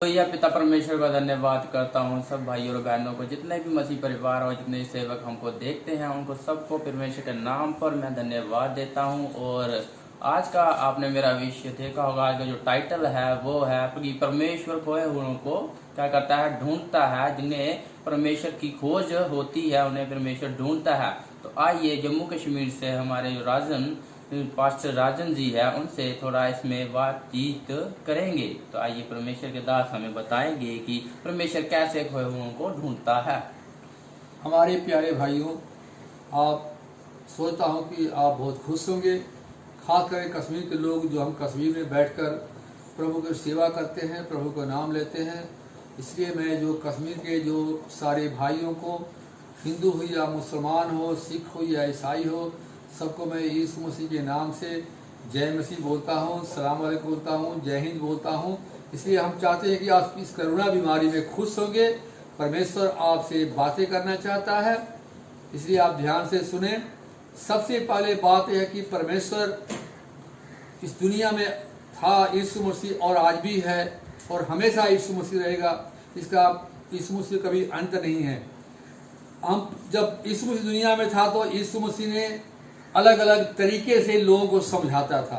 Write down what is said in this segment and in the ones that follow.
तो यह पिता परमेश्वर का धन्यवाद करता हूँ सब भाइयों और बहनों को, जितने भी मसीह परिवार और जितने सेवक हमको देखते हैं उनको सबको परमेश्वर के नाम पर मैं धन्यवाद देता हूँ। और आज का आपने मेरा विषय देखा होगा, आज का जो टाइटल है वो है कि परमेश्वर खोए हुओं को क्या करता है, ढूंढता है। जिन्हें परमेश्वर की खोज होती है उन्हें परमेश्वर ढूंढता है। तो आइए जम्मू कश्मीर से हमारे जो पास्टर राजन जी है उनसे थोड़ा इसमें बातचीत करेंगे। तो आइए परमेश्वर के दास हमें बताएंगे कि परमेश्वर कैसे खोए हुओं को ढूंढता है। हमारे प्यारे भाइयों, आप सोचता हूं कि आप बहुत खुश होंगे, खास करके कश्मीर के लोग जो हम कश्मीर में बैठकर प्रभु की सेवा करते हैं, प्रभु का नाम लेते हैं। इसलिए मैं जो कश्मीर के जो सारे भाइयों को, हिंदू हो या मुसलमान हो, सिख हो या ईसाई हो, सबको मैं यीशु मसीह के नाम से जय मसीह बोलता हूँ, सलाम अलैकुम बोलता हूँ, जय हिंद बोलता हूँ। इसलिए हम चाहते हैं कि आप इस करुणा बीमारी में खुश होंगे। परमेश्वर आपसे बातें करना चाहता है, इसलिए आप ध्यान से सुने। सबसे पहले बात यह है कि परमेश्वर इस दुनिया में था, यीशु मसीह, और आज भी है और हमेशा यीशु मसीह रहेगा। इसका यीशु मसीह कभी अंत नहीं है। हम जब यीशु मसीह दुनिया में था तो यीशु मसीह ने अलग अलग तरीके से लोगों को समझाता था,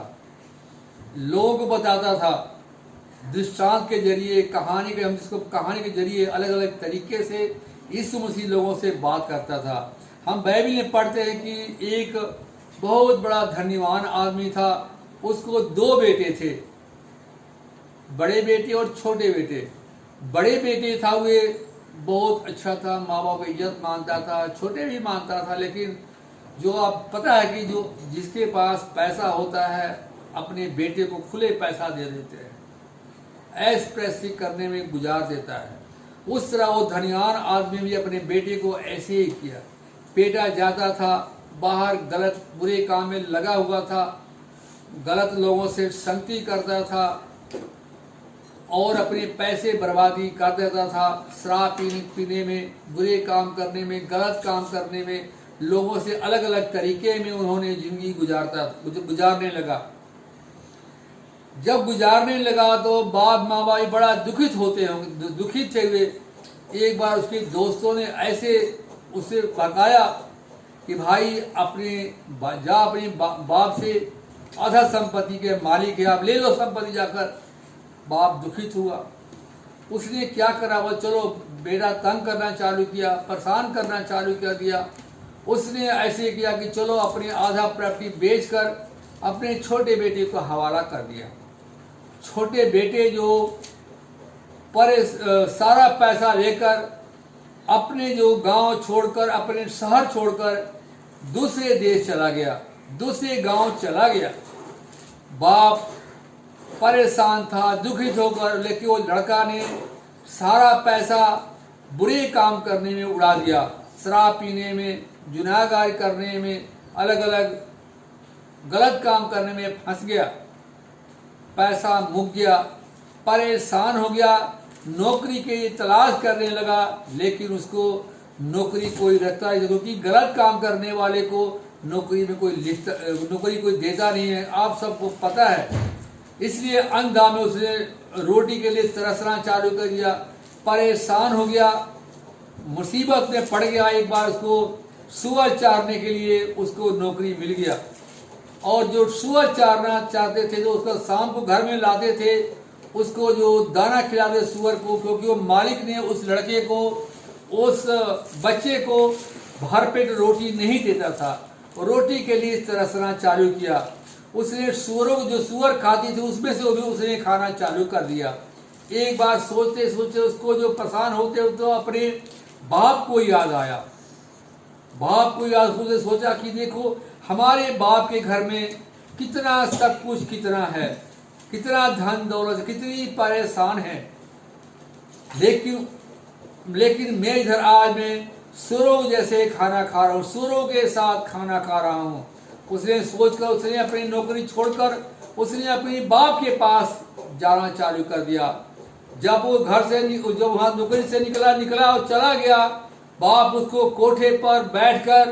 लोगों को बताता था, दृष्टांत के जरिए, कहानी के, हम जिसको कहानी के जरिए अलग अलग तरीके से यीशु मसीह लोगों से बात करता था। हम बाइबल में पढ़ते हैं कि एक बहुत बड़ा धन्यवान आदमी था, उसको दो बेटे थे, बड़े बेटे और छोटे बेटे। बड़े बेटे था वे बहुत अच्छा था, माँ बाप की इज्जत मानता था, छोटे भी मानता था। लेकिन जो आप पता है कि जो जिसके पास पैसा होता है अपने बेटे को खुले पैसा दे देते हैं, ऐश प्रैसी करने में गुजार देता है। उस तरह वो धनवान आदमी भी अपने बेटे को ऐसे ही किया। बेटा जाता था बाहर, गलत बुरे काम में लगा हुआ था, गलत लोगों से संगति करता था और अपने पैसे बर्बादी कर देता था, शराब पीने में, बुरे काम करने में, गलत काम करने में, लोगों से अलग अलग तरीके में उन्होंने जिंदगी गुजारने लगा। जब गुजारने लगा तो बाप माँ बाप बड़ा दुखित थे वे। एक बार उसके दोस्तों ने ऐसे उसे भगाया कि भाई अपने बाप से आधा संपत्ति के मालिक है, आप ले लो संपत्ति जाकर। बाप दुखित हुआ। उसने क्या करा, वो चलो बेटा तंग करना चालू किया, परेशान करना चालू कर दिया। उसने ऐसे किया कि चलो अपने आधा प्रॉपर्टी बेचकर अपने छोटे बेटे को हवाला कर दिया। छोटे बेटे जो सारा पैसा लेकर अपने जो गांव छोड़कर, अपने शहर छोड़कर दूसरे देश चला गया, दूसरे गांव चला गया। बाप परेशान था, दुखित होकर, लेकिन वो लड़का ने सारा पैसा बुरे काम करने में उड़ा दिया, शराब पीने में, जुनाहगारी करने में, अलग अलग गलत काम करने में फंस गया। पैसा मुक गया, परेशान हो गया, नौकरी के लिए तलाश करने लगा, लेकिन उसको नौकरी कोई रखता है, क्योंकि गलत काम करने वाले को नौकरी कोई देता नहीं है, आप सबको पता है। इसलिए अंधा में उसने रोटी के लिए तरसना चालू कर दिया, परेशान हो गया, मुसीबत में पड़ गया। एक बार उसको सुअर चारने के लिए उसको नौकरी मिल गया, और जो सुअर चारना चाहते थे तो उसको शाम को घर में लाते थे, उसको जो दाना खिलाते सुअर को, क्योंकि वो मालिक ने उस लड़के को, उस बच्चे को भरपेट रोटी नहीं देता था, रोटी के लिए तरसना चालू किया। उसने सुअरों को, जो सुअर खाती थी उसमें से भी उसने खाना चालू कर दिया। एक बार सोचते सोचते उसको जो परेशान होते तो अपने बाप को याद आया। बाप को याद उसने सोचा कि देखो हमारे बाप के घर में कितना सब कुछ, कितना है, कितना धन दौलत, कितनी परेशान है, लेकिन मैं इधर आज मैं सुअरों जैसे खाना खा रहा हूँ, सुअरों के साथ खाना खा रहा हूँ। उसने सोचकर उसने अपनी नौकरी छोड़कर उसने अपने बाप के पास जाना चालू कर दिया। जब वो घर से, जब वहां नौकरी से निकला और चला गया, बाप उसको कोठे पर बैठकर,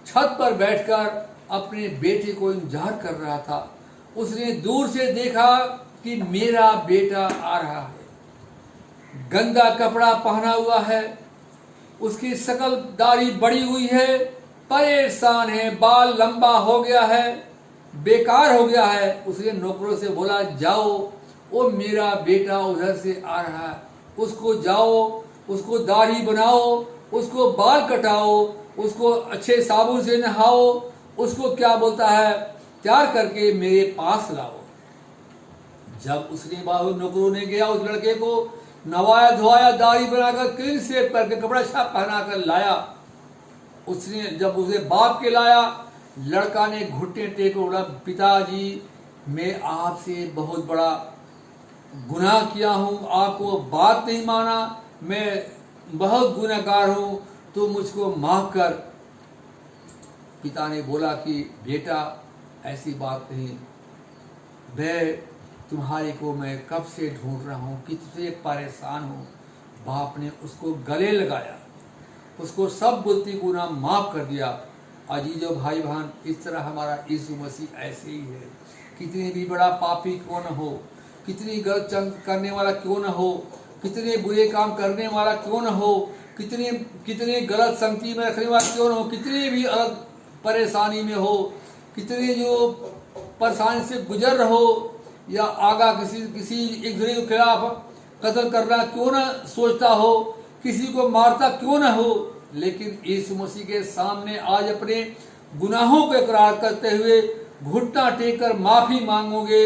छत पर बैठकर अपने बेटे को इंतजार कर रहा था। उसने दूर से देखा कि मेरा बेटा आ रहा है, गंदा कपड़ा पहना हुआ है, उसकी शकल दाढ़ी बड़ी हुई है, परेशान है, बाल लंबा हो गया है, बेकार हो गया है। उसने नौकरों से बोला, जाओ, वो मेरा बेटा उधर से आ रहा है, उसको जाओ, उसको दाढ़ी बनाओ, उसको बाल कटाओ, उसको अच्छे साबुन से नहाओ, उसको क्या बोलता है तैयार करके मेरे पास लाओ। जब उसने नौकरों ने गया, उस लड़के को नवाया धोया, दाढ़ी बनाकर क्लीन शेव करके कपड़ा छाप पहना कर लाया। उसने जब उसे बाप के लाया, लड़का ने घुटने टेक बोला, पिताजी मैं आपसे बहुत बड़ा गुनाह किया हूँ, आपको बात नहीं माना, मैं बहुत गुनहगार हूँ, तो मुझको माफ कर। पिता ने बोला कि बेटा ऐसी बात नहीं, मैं तुम्हारे को मैं कब से ढूंढ रहा हूँ, कितने परेशान हूँ। बाप ने उसको गले लगाया, उसको सब गलती गुनाह माफ कर दिया। अजीजो भाई बहन, इस तरह हमारा यीशु मसीह ऐसे ही है। कितने भी बड़ा पापी क्यों न हो, कितनी गलत करने वाला क्यों न हो, कितने बुरे काम करने वाला क्यों न हो, कितने गलत संगति में रखने वाला क्यों न हो, कितनी भी अलग परेशानी में हो, कितने जो परेशानी से गुजर रहो, या आगा किसी एक दूसरे के खिलाफ कत्ल करना क्यों न सोचता हो, किसी को मारता क्यों न हो, लेकिन यीशु मसीह के सामने आज अपने गुनाहों को इकरार करते हुए घुटना टेक कर माफी मांगोगे।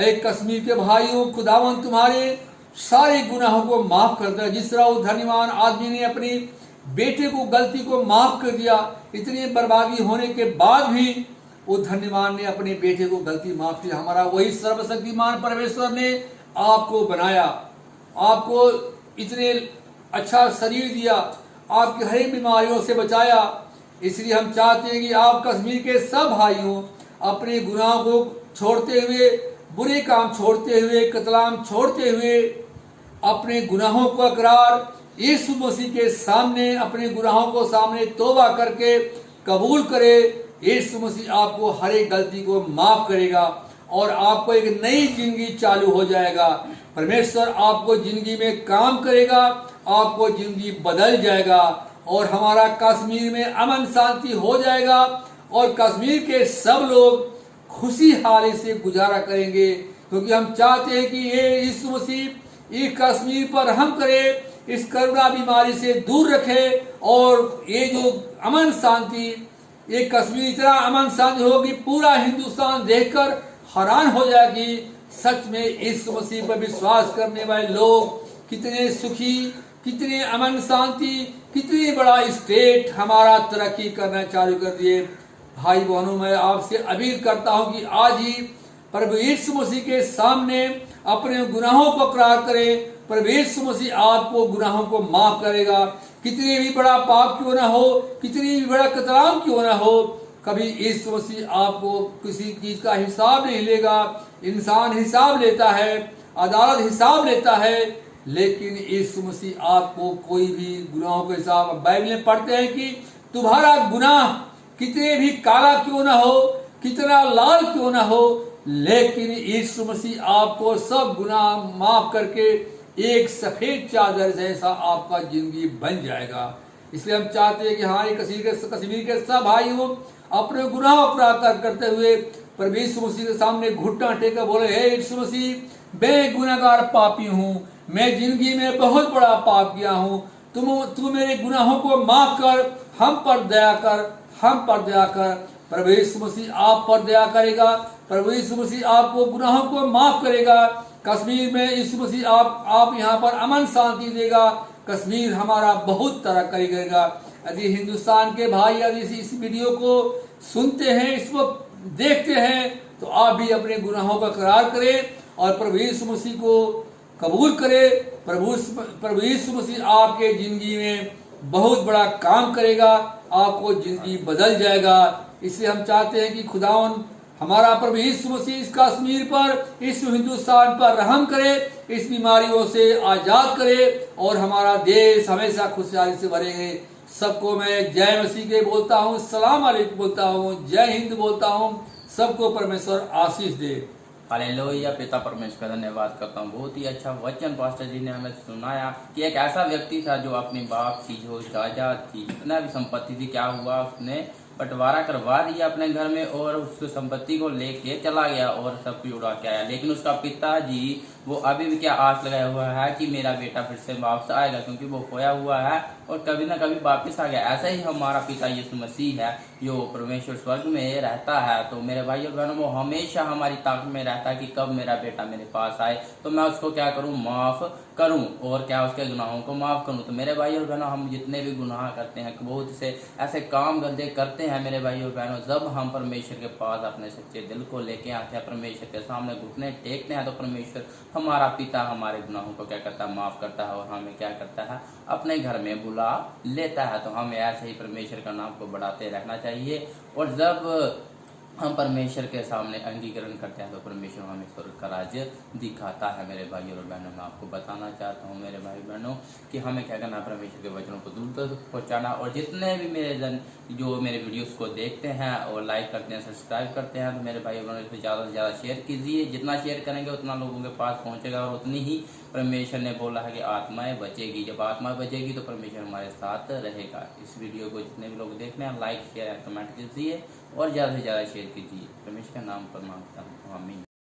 एक कश्मीर के भाइयों, खुदावन तुम्हारे सारे गुनाहों को माफ कर दिया। जिस तरह वो धन्यवान आदमी ने अपनी बेटे को गलती को माफ कर दिया, इतनी बर्बादी होने के बाद भी वो धन्यवान ने अपने बेटे को गलती माफ की। हमारा वही सर्वशक्तिमान परमेश्वर ने आपको बनाया, आपको इतने अच्छा शरीर दिया, आपकी हर बीमारियों से बचाया। इसलिए हम चाहते हैं कि आप कश्मीर के सब भाइयों अपने गुनाहों को छोड़ते हुए, बुरे काम छोड़ते हुए, कतलाम छोड़ते हुए, अपने गुनाहों को इकरार यीशु मसीह के सामने, अपने गुनाहों को सामने तौबा करके कबूल करे। यीशु मसीह आपको हर एक गलती को माफ करेगा और आपको एक नई जिंदगी चालू हो जाएगा। परमेश्वर आपको जिंदगी में काम करेगा, आपको जिंदगी बदल जाएगा और हमारा कश्मीर में अमन शांति हो जाएगा और कश्मीर के सब लोग खुशी हाली से गुजारा करेंगे, क्योंकि हम चाहते हैं कि ये यीशु मसीह इस कश्मीर पर रहम करे, इस करुणा बीमारी से दूर रखे और ये जो अमन शांति, ये कश्मीर इतना अमन शांति होगी, पूरा हिंदुस्तान देखकर हैरान हो जाएगी। सच में यीशु मसीह पर विश्वास करने वाले लोग कितने सुखी, कितने अमन शांति, कितनी बड़ा स्टेट हमारा तरक्की करना चालू कर दिए। भाई बहनों, मैं आपसे अपील करता हूं कि आज ही प्रभु यीशु मसीह के सामने अपने गुनाहों को इकरार करें। प्रभु यीशु मसीह आपको गुनाहों को माफ करेगा। कितनी भी बड़ा पाप क्यों ना हो, कितनी भी बड़ा कतराम क्यों ना हो, कभी यीशु मसीह आपको किसी चीज का हिसाब नहीं लेगा। इंसान हिसाब लेता है, अदालत हिसाब लेता है, लेकिन यीशु मसीह आपको कोई भी गुनाहों का हिसाब, बाइबल में पढ़ते हैं कि तुम्हारा गुनाह कितने भी काला क्यों ना हो, कितना लाल क्यों ना हो, लेकिन यीशु मसीह आपको सब गुनाह माफ करके एक सफेद चादर जैसा आपका जिंदगी बन जाएगा। इसलिए हम चाहते हैं कि हमारे कश्मीर के सब भाइयों अपने गुनाह अपराध करते हुए प्रभु यीशु मसीह के सामने घुटना टेकर बोले, हे यीशु मसीह, मैं गुनाहगार पापी हूँ, मैं जिंदगी में बहुत बड़ा पाप किया हूँ, तू मेरे गुनाहों को माफ कर, हम पर दया कर, हम पर दया कर। प्रभु यीशु मसीह आप पर दया करेगा, प्रभु यीशु मसीह आपको गुनाहों को माफ करेगा। कश्मीर में यीशु मसीह आप यहाँ पर अमन शांति देगा। कश्मीर हमारा बहुत तरक्की करेगा। यदि हिंदुस्तान के भाई यदि इस वीडियो को सुनते हैं, इसको देखते हैं, तो आप भी अपने गुनाहों का इकरार करें और प्रभु यीशु मसीह को कबूल करें। प्रभु यीशु मसीह आपके जिंदगी में बहुत बड़ा काम करेगा, आपको जिंदगी बदल जाएगा। इसलिए हम चाहते हैं कि खुदावन हमारा प्रभु यीशु मसीह इस कश्मीर पर, इस हिंदुस्तान पर रहम करे, इस बीमारियों से आजाद करे और हमारा देश हमेशा खुशहाली से भरेंगे। सबको मैं जय मसीह के बोलता हूँ, सलाम अलैकुम बोलता हूँ, जय हिंद बोलता हूँ। सबको परमेश्वर आशीष दे। हालेलुया। पिता परमेश्वर का धन्यवाद करता हूँ। बहुत ही अच्छा वचन पास्टर जी ने हमें सुनाया कि एक ऐसा व्यक्ति था जो अपनी बाप की जो जायदाद थी, जितना भी संपत्ति थी, क्या हुआ, उसने बंटवारा करवा दिया अपने घर में और उस संपत्ति को लेके चला गया और सब कुछ उड़ा के आया। लेकिन उसका पिताजी वो अभी भी क्या आस लगाया हुआ है कि मेरा बेटा फिर से वापस आएगा, क्योंकि वो खोया हुआ है और कभी ना कभी वापस आ गया। ऐसा ही हमारा पिता यीशु मसीह है जो परमेश्वर स्वर्ग में रहता है। तो मेरे भाई और बहनों, वो हमेशा हमारी ताक में रहता है कि कब मेरा बेटा मेरे पास आए तो मैं उसको क्या करूं, माफ करूं और क्या उसके गुनाहों को माफ करूं। तो मेरे भाई और बहनों, हम जितने भी गुनाह करते हैं, बहुत से ऐसे काम गंदे करते हैं मेरे भाई और बहनों, जब हम परमेश्वर के पास अपने सच्चे दिल को लेके आते हैं, परमेश्वर के सामने घुटने टेकते हैं, तो परमेश्वर हमारा पिता हमारे गुनाहों को क्या करता है, माफ करता है और हमें क्या करता है, अपने घर में बुला लेता है। तो हमें ऐसे ही परमेश्वर का नाम को बढ़ाते रहना चाहिए। और जब हम परमेश्वर के सामने अंगीकरण करते हैं तो परमेश्वर हमें स्वर्ग का राज्य दिखाता है। मेरे भाई और बहनों, मैं आपको बताना चाहता हूँ मेरे भाई बहनों कि हमें क्या करना है, परमेश्वर के वचनों को दूर तक पहुँचाना। और जितने भी मेरे जन जो मेरे वीडियोस को देखते हैं और लाइक करते हैं, सब्सक्राइब करते हैं, तो मेरे भाई बहनों इसको ज़्यादा से ज़्यादा शेयर कीजिए। जितना शेयर करेंगे उतना लोगों के पास पहुँचेगा और उतनी ही परमेश्वर ने बोला है कि आत्माएं बचेगी। जब आत्मा बचेगी तो परमेश्वर हमारे साथ रहेगा। इस वीडियो को जितने भी लोग देख रहे हैं, लाइक शेयर कमेंट कीजिए और ज़्यादा से ज़्यादा शेयर कीजिए। परमेश्वर के नाम पर मांगता हूँ, आमीन।